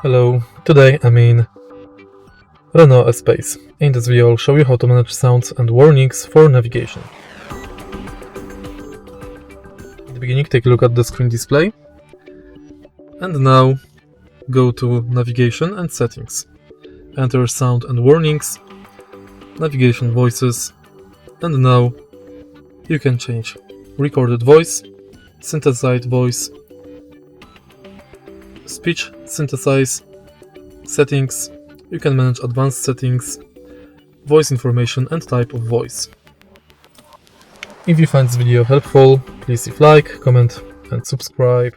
Hello, today I'm in Renault Espace. In this video I'll show you how to manage sounds and warnings for navigation. At the beginning, take a look at the screen display. And now go to Navigation and Settings. Enter Sound and Warnings, Navigation Voices, and now you can change Recorded Voice, Synthesized Voice, Speech Synthesize, Settings. You can manage advanced settings, voice information and type of voice. If you find this video helpful, please leave like, comment and subscribe.